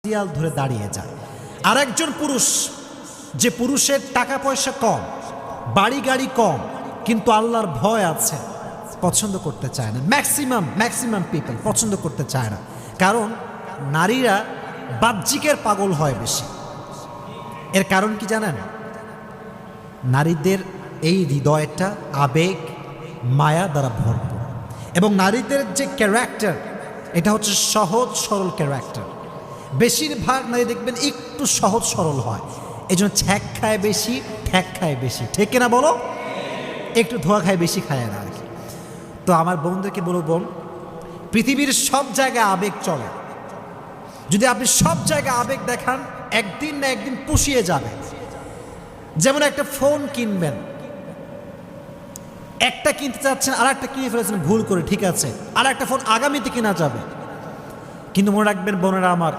দেয়াল ধরে দাঁড়িয়ে যায়। আর একজন পুরুষ, যে পুরুষের টাকা পয়সা কম, বাড়ি গাড়ি কম, কিন্তু আল্লাহর ভয় আছে, পছন্দ করতে চায় না। ম্যাক্সিমাম পিপল পছন্দ করতে চায় না, কারণ নারীরা বাহ্যিকের পাগল হয় বেশি। এর কারণ কি জানেন? নারীদের এই হৃদয়টা আবেগ মায়া দ্বারা ভরপুর, এবং নারীদের যে ক্যারেক্টার, এটা হচ্ছে সহজ সরল ক্যারেক্টার। বেশিরভাগ নারী দেখবেন একটু সহজ সরল হয়, এই জন্য ছ্যাক খায় বেশি, ঠ্যাক খায় বেশি, ঠিক না বলো? একটু ধোয়া খায় বেশি খায় না আর কি। তো আমার বোনদেরকে বলবো, বোন, পৃথিবীর সব জায়গায় আবেগ চলে। যদি আপনি সব জায়গায় আবেগ দেখান, একদিন না একদিন পুষিয়ে যাবে। যেমন একটা ফোন কিনবেন, একটা কিনতে চাচ্ছেন, আর একটা কিনে ফেলেছেন ভুল করে, ঠিক আছে, আর একটা ফোন আগামীতে কেনা যাবে। কিন্তু মনে রাখবেন বোনেরা আমার,